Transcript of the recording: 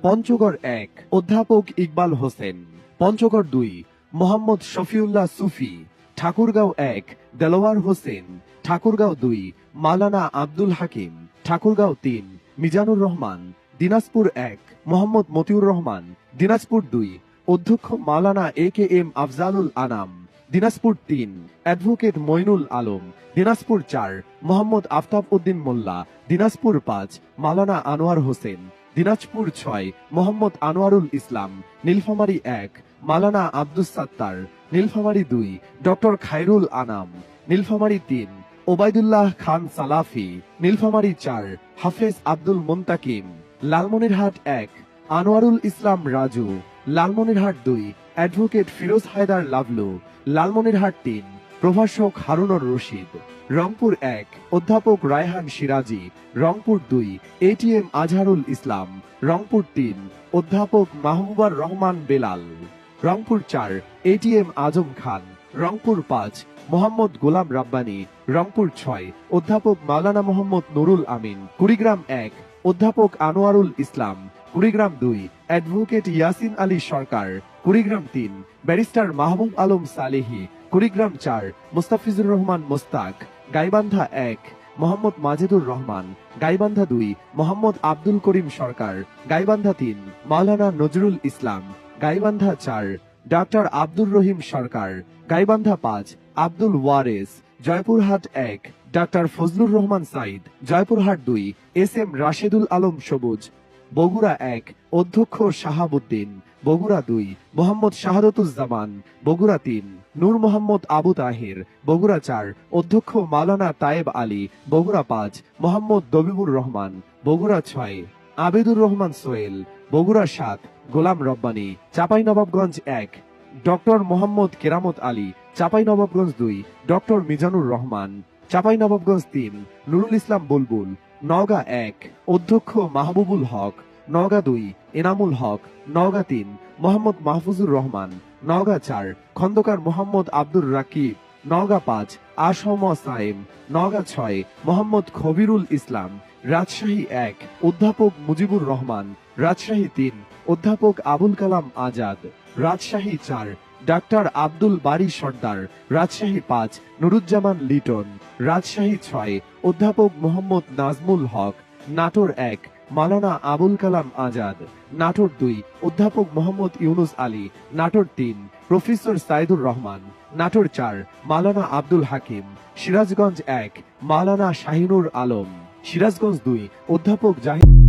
পঞ্চগড় ১ অধ্যাপক ইকবাল হোসেন। পঞ্চগড় ২ মোহাম্মদ শফিউল্লাহ সুফি। ঠাকুরগাঁও ১ দেলোয়ার হোসেন। ঠাকুরগাঁও ২ মাওলানা আব্দুল হাকিম। ঠাকুরগাঁও ৩ মিজানুর রহমান। দিনাজপুর ১ মোহাম্মদ মতিউর রহমান। দিনাজপুর ২ অধ্যক্ষ মাওলানা AKM Afzalul Anam. Dinajpur ৩ advocate Moinul Alam. Dinajpur ৪ Mohammad Aftab Uddin Molla. Dinajpur ৫ মাওলানা আনোয়ার হোসেন। দিনাজপুর ৬ মোহাম্মদ আনোয়ারুল ইসলাম। নীলফামারী ১ মাওলানা Abdus Sattar. Nilphamari ২ doctor Khairul Anam. Nilphamari ৩ Obaidullah খান সালাফি। নীলফামারী ৪ হাফেজ আব্দুল মুন্তাকিম। লালমনিরহাট ১ আনোয়ারুল ইসলাম রাজু। লালমনিরহাট ২ অ্যাডভোকেট ফিরোজ হায়দার লাভলু। লালমনিরহাট ৩ প্রভাষক হারুনুর রশিদ। রংপুর ১ অধ্যাপক রায়হান সিরাজি। রংপুর ২ ATM আজহারুল ইসলাম। রংপুর ৩ অধ্যাপক মাহবুবার রহমান বেলাল। রংপুর ৪ ATM আজম খান। রংপুর ৫ মোহাম্মদ গোলাম রাব্বানী। রংপুর ৬ অধ্যাপক মাওলানা মোহাম্মদ নুরুল আমিন। কুড়িগ্রাম ১ অধ্যাপক আনোয়ারুল ইসলাম। কুড়িগ্রাম ২ অ্যাডভোকেট ইয়াসিন আলী সরকার। কুড়িগ্রাম ৩ ব্যারিস্টার মাহবুব আলম সালেহি। কুড়িগ্রাম ৪ মুস্তাফিজুর রহমান মোস্তাক। গাইবান্ধা ১ মোহাম্মদ মাজেদুর রহমান। গাইবান্ধা ২ মোহাম্মদ আব্দুল করিম সরকার। গাইবান্ধা ৩ মাওলানা নজরুল ইসলাম। গাইবান্ধা ৪ ডাক্তার আব্দুর রহিম সরকার। গাইবান্ধা ৫ আব্দুল ওয়ারেস। জয়পুরহাট ১ ডাক্তার ফজলুর রহমান সাইদ। জয়পুরহাট ২ SM রাশেদুল আলম সবুজ। বগুড়া ১ অধ্যক্ষ শাহাবুদ্দিন। বগুড়া ২ মোহাম্মদ শাহাদতুজ্জামান। বগুড়া ৩ নূর মোহাম্মদ আবু তাহির। বগুড়া ৪ অধ্যক্ষ মাওলানা তায়েব আলী। বগুড়া ৫ মোহাম্মদ দবিবুর রহমান। বগুড়া ৬ আবেদুর রহমান সোহেল। বগুড়া ৭ গোলাম রব্বানী। চাঁপাইনবাবগঞ্জ ১ ডক্টর মোহাম্মদ কেরামত আলী। চাঁপাইনবাবগঞ্জ ২ ডক্টর মিজানুর রহমান। চাঁপাইনবাবগঞ্জ ৩ নুরুল ইসলাম বুলবুল। নওগাঁ ১ অধ্যক্ষ মাহবুবুল হক। নওগাঁ ২ এনামুল হক। নওগাঁ ৩ মোহাম্মদ মাহফুজুর রহমান। নওগাঁ ৪ খন্দকার মোহাম্মদ আব্দুর রাকিব। নওগাঁ ৫ আসম সাইম। নওগাঁ ৬ মোহাম্মদ খবিরুল ইসলাম। রাজশাহী ১ অধ্যাপক মুজিবুর রহমান। রাজশাহী ৩ অধ্যাপক আবুল কালাম আজাদ। রাজশাহী ৪ ডাক্তার আব্দুল বারী সর্দার। রাজশাহী ৫ নুরুজ্জামান লিটন। রাজশাহী ৬ অধ্যাপক মোহাম্মদ নাজমুল হক। নাটোর ১ মাওলানা আবুল কালাম আজাদ। নাটোর ২ অধ্যাপক মোহাম্মদ ইউনুস আলী। নাটোর ৩ প্রফেসর সাইদুর রহমান। নাটোর ৪ মাওলানা আব্দুল হাকিম। সিরাজগঞ্জ ১ মাওলানা শাহিনুর আলম। সিরাজগঞ্জ ২ অধ্যাপক জাহিদ।